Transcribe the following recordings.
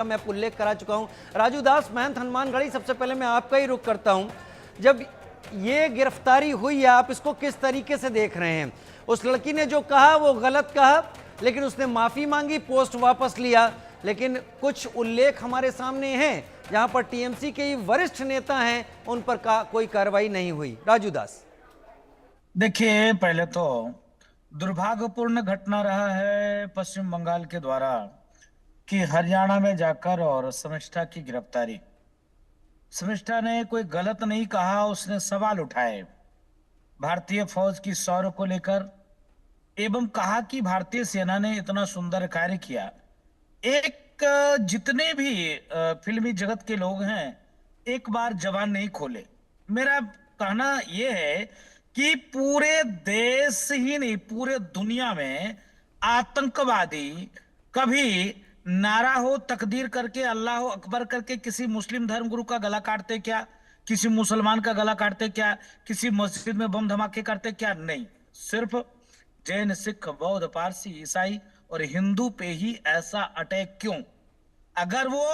मैं उल्लेख करा चुका हूं। राजू दास, महंत हनुमानगढ़ी, सबसे पहले मैं आपका ही रुख करता हूं। जब ये गिरफ्तारी हुई है, आप इसको किस तरीके से देख रहे हैं? उस लड़की ने जो कहा वो गलत कहा, लेकिन उसने माफी मांगी, पोस्ट वापस लिया, लेकिन कुछ उल्लेख हमारे सामने हैं जहां पर टीएमसी के वरिष्ठ नेता हैं, उन पर कोई कार्रवाई नहीं हुई। राजू दास, देखिए, पहले तो दुर्भाग्यपूर्ण घटना रहा है पश्चिम बंगाल के द्वारा कि हरियाणा में जाकर और शर्मिष्ठा की गिरफ्तारी। शर्मिष्ठा ने कोई गलत नहीं कहा, उसने सवाल उठाए भारतीय फौज की शौर्य को लेकर, एवं कहा कि भारतीय सेना ने इतना सुंदर कार्य किया। जितने भी फिल्मी जगत के लोग हैं, एक बार जबान नहीं खोले। मेरा कहना यह है कि पूरे देश ही नहीं, पूरे दुनिया में आतंकवादी कभी नारा हो तकदीर करके, अल्लाह अकबर करके किसी मुस्लिम धर्मगुरु का गला काटते क्या? किसी मुसलमान का गला काटते क्या? किसी मस्जिद में बम धमाके करते क्या? नहीं, सिर्फ जैन, सिख, बौद्ध, पारसी, ईसाई और हिंदू पे ही ऐसा अटैक क्यों? अगर वो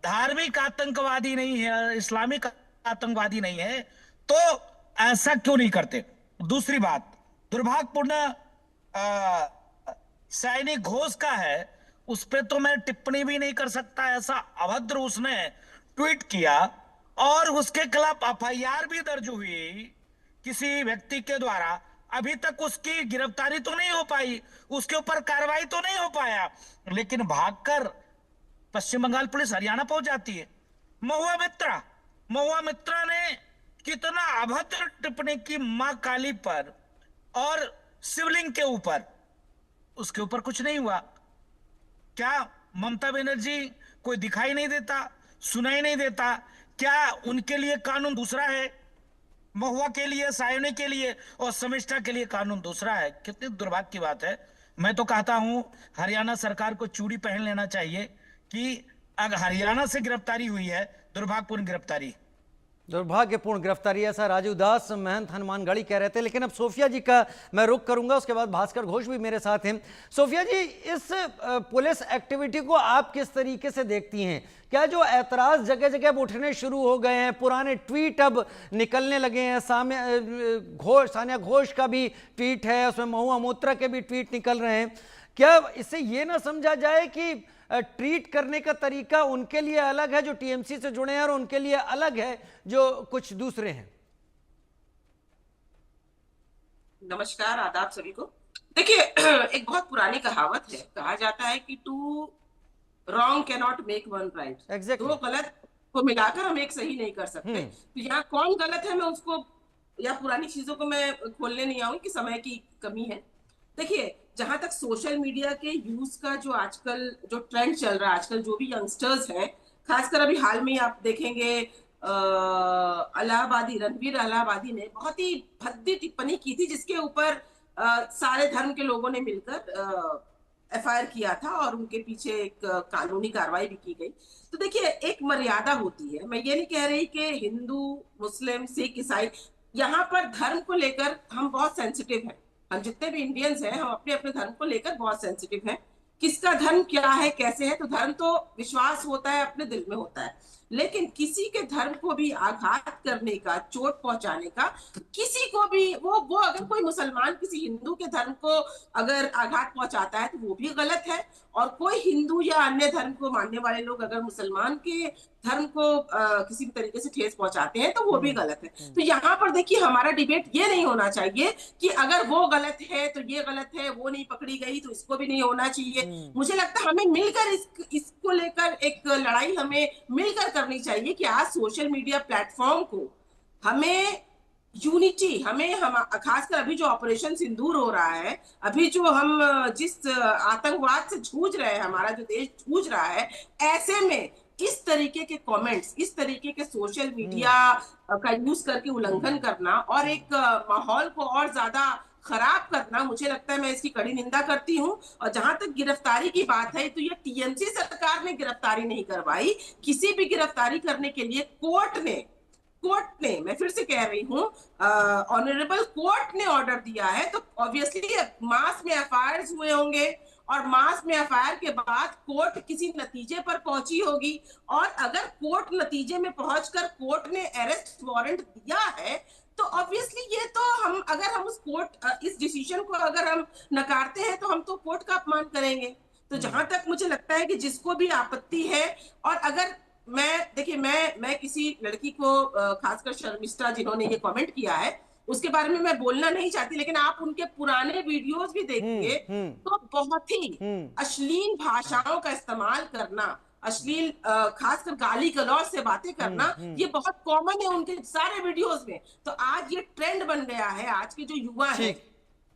धार्मिक आतंकवादी नहीं है, इस्लामिक आतंकवादी नहीं है, तो ऐसा क्यों नहीं करते? दूसरी बात, दुर्भाग्यपूर्ण सैनिक घोष का है, उस पर तो मैं टिप्पणी भी नहीं कर सकता। ऐसा अभद्र उसने ट्वीट किया और उसके खिलाफ एफआईआर भी दर्ज हुई किसी व्यक्ति के द्वारा। अभी तक उसकी गिरफ्तारी तो नहीं हो पाई, उसके ऊपर कार्रवाई तो नहीं हो पाया, लेकिन भागकर पश्चिम बंगाल पुलिस हरियाणा पहुंच जाती है। महुआ मित्रा ने कितना अभद्र टिप्पणी की मां काली पर और शिवलिंग के ऊपर, उसके ऊपर कुछ नहीं हुआ। क्या ममता बनर्जी कोई दिखाई नहीं देता, सुनाई नहीं देता? क्या उनके लिए कानून दूसरा है? महुआ के लिए, सायोनी के लिए और शर्मिष्ठा के लिए कानून दूसरा है। कितनी दुर्भाग्य की बात है। मैं तो कहता हूं हरियाणा सरकार को चूड़ी पहन लेना चाहिए कि अगर हरियाणा से गिरफ्तारी हुई है, दुर्भाग्यपूर्ण गिरफ्तारी। दुर्भाग्यपूर्ण गिरफ्तारी, ऐसा राजू दास महंत हनुमानगढ़ी कह रहे थे। लेकिन अब सोफिया जी का मैं रुख करूंगा, उसके बाद भास्कर घोष भी मेरे साथ हैं। सोफिया जी, इस पुलिस एक्टिविटी को आप किस तरीके से देखती हैं? क्या जो ऐतराज जगह जगह उठने शुरू हो गए हैं, पुराने ट्वीट अब निकलने लगे हैं, सानिया घोष का भी ट्वीट है, उसमें महुआ मोइत्रा के भी ट्वीट निकल रहे हैं, क्या इससे ये ना समझा जाए कि ट्रीट करने का तरीका उनके लिए अलग है जो टीएमसी से जुड़े हैं, और उनके लिए अलग है जो कुछ दूसरे हैं? नमस्कार, आदाब सभी को। देखिए, एक बहुत पुरानी कहावत है, कहा जाता है कि two wrong can not make one right. Exactly. दो गलत को मिलाकर हम एक सही नहीं कर सकते। तो यहाँ कौन गलत है, मैं उसको या पुरानी चीजों को मैं खोलने नहीं आऊंगी कि समय की कमी है। देखिए, जहां तक सोशल मीडिया के यूज का जो आजकल जो ट्रेंड चल रहा है, आजकल जो भी यंगस्टर्स हैं, खासकर अभी हाल में आप देखेंगे रणवीर इलाहाबादी ने बहुत ही भद्दी टिप्पणी की थी, जिसके ऊपर सारे धर्म के लोगों ने मिलकर एफआईआर किया था और उनके पीछे एक कानूनी कार्रवाई भी की गई। तो देखिए, एक मर्यादा होती है। मैं ये नहीं कह रही कि हिंदू, मुस्लिम, सिख, ईसाई, यहाँ पर धर्म को लेकर हम बहुत सेंसिटिव हैं। हम जितने भी इंडियंस हैं, हम अपने अपने धर्म को लेकर बहुत सेंसिटिव हैं। किसका धर्म क्या है, कैसे है, तो धर्म तो विश्वास होता है, अपने दिल में होता है, लेकिन किसी के धर्म को भी आघात करने का, चोट पहुंचाने का, किसी को भी वो अगर कोई मुसलमान किसी हिंदू के धर्म को अगर आघात पहुंचाता है तो वो भी गलत है, और कोई हिंदू या अन्य धर्म को मानने वाले लोग अगर मुसलमान के धर्म को किसी भी तरीके से ठेस पहुंचाते हैं तो वो भी गलत है। तो यहाँ पर देखिए, हमारा डिबेट ये नहीं होना चाहिए कि अगर वो गलत है तो ये गलत है, वो नहीं पकड़ी गई तो इसको भी नहीं होना चाहिए। मुझे लगता है हमें मिलकर इसको लेकर एक लड़ाई हमें मिलकर करनी चाहिए कि आज सोशल मीडिया प्लेटफॉर्म को हमें यूनिटी, हम खासकर अभी जो ऑपरेशन सिंदूर हो रहा है, अभी जो हम जिस आतंकवाद से जूझ रहे हैं, हमारा जो देश जूझ रहा है, ऐसे में इस तरीके के कमेंट्स, इस तरीके के सोशल मीडिया का यूज करके उल्लंघन करना और एक माहौल को और ज्यादा खराब करना, मुझे लगता है, मैं इसकी कड़ी निंदा करती हूँ। और जहां तक गिरफ्तारी की बात है, तो ये टीएमसी सरकार ने गिरफ्तारी नहीं करवाई। किसी भी गिरफ्तारी करने के लिए कोर्ट ने, मैं फिर से कह रही हूँ, ऑनरेबल कोर्ट ने ऑर्डर दिया है, तो ऑब्वियसली मास में एफआईआर हुए होंगे और मास में एफआईआर के बाद कोर्ट किसी नतीजे पर पहुंची होगी, और अगर कोर्ट नतीजे में पहुंचकर कोर्ट ने अरेस्ट वारंट दिया है, तो ऑब्वियसली ये तो हम, अगर हम उस कोर्ट इस डिसीजन को अगर हम नकारते हैं तो हम तो कोर्ट का अपमान करेंगे। तो जहां तक मुझे लगता है कि जिसको भी आपत्ति है, और अगर देखिए मैं किसी लड़की को खासकर शर्मिष्ठा जिन्होंने ये कमेंट किया है उसके बारे में मैं बोलना नहीं चाहती, लेकिन आप उनके पुराने वीडियोस भी देखिए तो बहुत ही अश्लील भाषाओं का इस्तेमाल करना, अश्लील खासकर गाली गलौज से बातें करना, ये बहुत कॉमन है उनके सारे वीडियोस में। तो आज ये ट्रेंड बन गया है, आज के जो युवा है,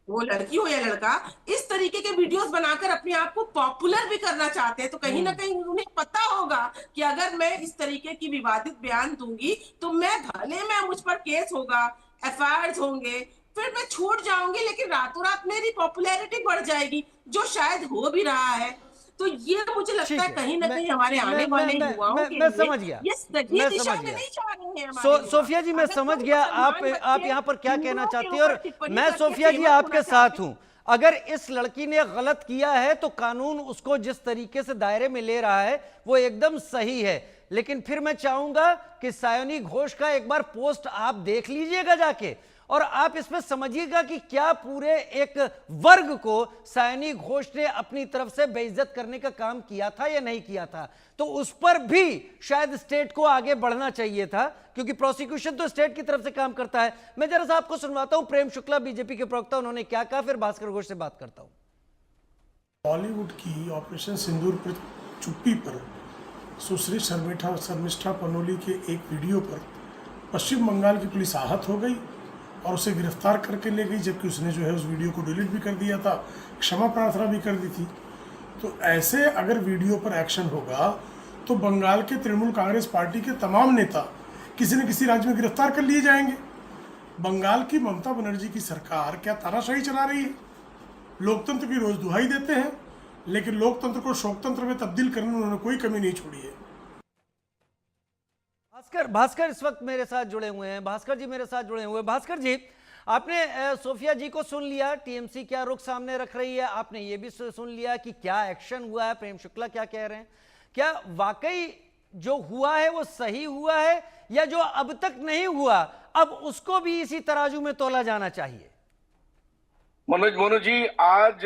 वो लड़की हो या लड़का, इस तरीके के वीडियोस बनाकर अपने आप को पॉपुलर भी करना चाहते हैं। तो कहीं ना कहीं उन्हें पता होगा कि अगर मैं इस तरीके की विवादित बयान दूंगी तो मैं मुझ पर केस होगा, एफआईआर होंगे, फिर मैं छूट जाऊंगी, लेकिन रातों रात मेरी पॉपुलैरिटी बढ़ जाएगी, जो शायद हो भी रहा है। तो ये मुझे लगता है कहीं ना कहीं हमारे आने वाले युवाओं के लिए समझ गया, ये सही दिशा में नहीं जा रहे हैं हमारे युवा। सोफिया जी मैं समझ गया आप यहाँ पर क्या कहना चाहती हैं, और मैं सोफिया जी आपके साथ हूं। अगर इस लड़की ने गलत किया है तो कानून उसको जिस तरीके से दायरे में ले रहा है वो एकदम सही है, लेकिन फिर मैं चाहूंगा कि सायोनी घोष का एक बार पोस्ट आप देख लीजिएगा जाके, और आप इसमें समझिएगा कि क्या पूरे एक वर्ग को सायोनी घोष ने अपनी तरफ से बेइज्जत करने का काम किया था या नहीं किया था। तो उस पर भी शायद स्टेट को आगे बढ़ना चाहिए था, क्योंकि प्रोसिक्यूशन तो स्टेट की तरफ से काम करता है। मैं जरा सा आपको सुनवाता हूं प्रेम शुक्ला बीजेपी के प्रवक्ता, उन्होंने क्या कहा, फिर भास्कर घोष से बात करता हूं। बॉलीवुड की ऑपरेशन सिंदूर पर चुप्पी पर सुश्री शर्मिष्ठा पनोली के एक वीडियो पर पश्चिम बंगाल की पुलिस आहत हो गई और उसे गिरफ्तार करके ले गई, जबकि उसने जो है उस वीडियो को डिलीट भी कर दिया था, क्षमा प्रार्थना भी कर दी थी। तो ऐसे अगर वीडियो पर एक्शन होगा तो बंगाल के तृणमूल कांग्रेस पार्टी के तमाम नेता किसी न किसी राज्य में गिरफ्तार कर लिए जाएंगे। बंगाल की ममता बनर्जी की सरकार क्या तानाशाही चला रही है? लोकतंत्र की रोज दुहाई देते हैं, लेकिन लोकतंत्र को शोकतंत्र में तब्दील करने में उन्होंने कोई कमी नहीं छोड़ी है। भास्कर इस वक्त मेरे साथ जुड़े हुए हैं, भास्कर जी मेरे साथ जुड़े हुए हैं। भास्कर जी, आपने सोफिया जी को सुन लिया, टीएमसी क्या रुख सामने रख रही है, आपने ये भी सुन लिया कि क्या एक्शन हुआ है, प्रेम शुक्ला क्या कह रहे हैं। क्या वाकई जो हुआ है वो सही हुआ है, या जो अब तक नहीं हुआ अब उसको भी इसी तराजू में तोला जाना चाहिए? मनोज जी, आज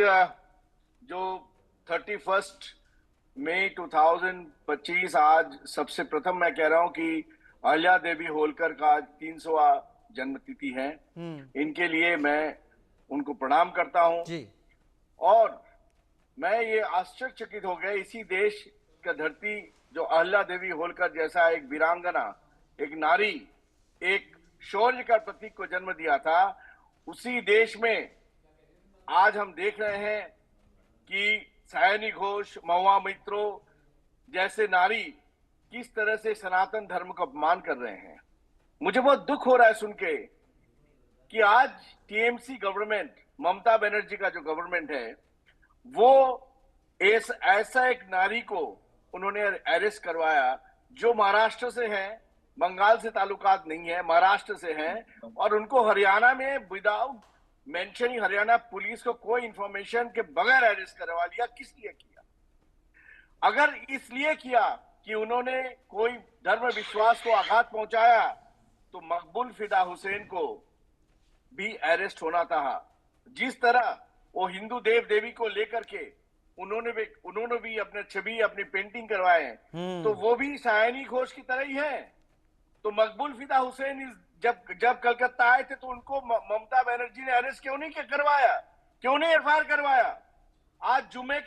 जो 31 मई 2025 आज सबसे प्रथम मैं कह रहा हूं कि अहिल्या देवी होलकर का आज 300वां जन्मतिथि है। इनके लिए मैं उनको प्रणाम करता हूं जी। और मैं ये आश्चर्यचकित हो गया, इसी देश का धरती जो अहिल्या देवी होलकर जैसा एक वीरांगना, एक नारी, एक शौर्य का प्रतीक को जन्म दिया था, उसी देश में आज हम देख रहे हैं कि सायोनी घोष, महुआ मित्रो जैसे नारी किस तरह से सनातन धर्म का अपमान कर रहे हैं। मुझे बहुत दुख हो रहा है सुन के कि आज टीएमसी गवर्नमेंट, ममता बनर्जी का जो गवर्नमेंट है, वो ऐसा एक नारी को उन्होंने अरेस्ट करवाया जो महाराष्ट्र से है, बंगाल से ताल्लुकात नहीं है, महाराष्ट्र से है, और उनको हरियाणा में विदाउट मेंशनिंग हरियाणा पुलिस को कोई इंफॉर्मेशन के बगैर अरेस्ट करवा लिया। किस लिए किया? अगर इसलिए किया कि उन्होंने कोई धर्म विश्वास को आघात पहुंचाया तो मकबूल फिदा हुसैन को भी अरेस्ट होना था। जिस तरह वो हिंदू देव देवी को लेकर के उन्होंने भी अपने छवि, अपनी पेंटिंग करवाए, तो वो भी सायोनी घोष की तरह ही है। तो मकबूल फिदा हुसैन जब कलकत्ता आए थे तो उनको ममता बनर्जी ने अरेस्ट क्यों नहीं करवाया, क्यों नहीं एफआईआर करवाया? आज जुमे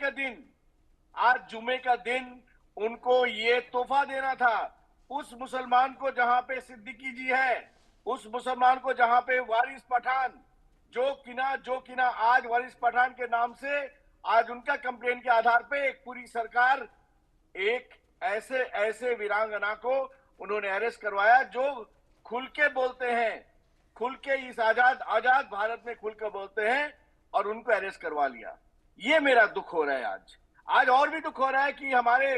का दिन उनको ये तोहफा देना था उस मुसलमान को जहां पे सिद्दीकी जी है, उस मुसलमान को जहां पे वारिस पठान जो किना आज वारिस पठान के नाम से आज उनका कंप्लेन के आधार पे एक पूरी सरकार एक ऐसे वीरांगना को उन्होंने अरेस्ट करवाया जो खुल के बोलते हैं, खुल के इस आजाद भारत में खुल के बोलते हैं, और उनको अरेस्ट करवा लिया। ये मेरा दुख हो रहा है आज और भी दुख हो रहा है कि हमारे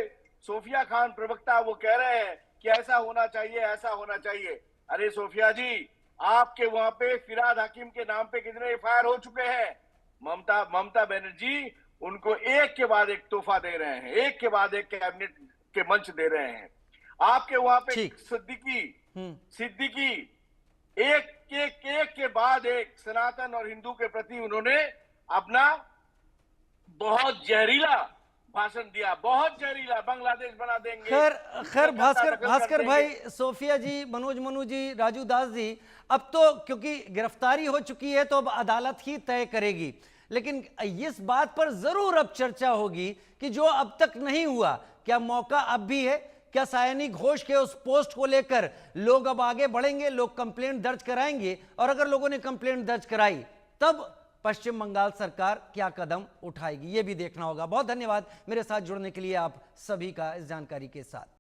सोफिया खान प्रवक्ता वो कह रहे हैं कि ऐसा होना चाहिए, ऐसा होना चाहिए। अरे सोफिया जी, आपके वहां पे फिराद हकीम के नाम पे कितने एफआईआर हो चुके हैं? ममता बनर्जी उनको एक के बाद एक तोहफा दे रहे हैं, एक के बाद एक कैबिनेट के मंच दे रहे हैं। आपके वहां पे ठीक। सिद्दीकी एक के बाद एक सनातन और हिंदू के प्रति उन्होंने अपना बहुत जहरीला भाषण दिया, बहुत जहरीला, बांग्लादेश बना देंगे। खैर भास्कर भाई, सोफिया जी, मनोज मनु जी, राजू दास जी, अब तो क्योंकि गिरफ्तारी हो चुकी है तो अब अदालत ही तय करेगी, लेकिन इस बात पर जरूर अब चर्चा होगी कि जो अब तक नहीं हुआ, क्या मौका अब भी है? क्या सायनी घोष के उस पोस्ट को लेकर लोग अब आगे बढ़ेंगे, लोग कंप्लेंट दर्ज कराएंगे? और अगर लोगों ने कंप्लेंट दर्ज कराई तब पश्चिम बंगाल सरकार क्या कदम उठाएगी, यह भी देखना होगा। बहुत धन्यवाद मेरे साथ जुड़ने के लिए आप सभी का इस जानकारी के साथ।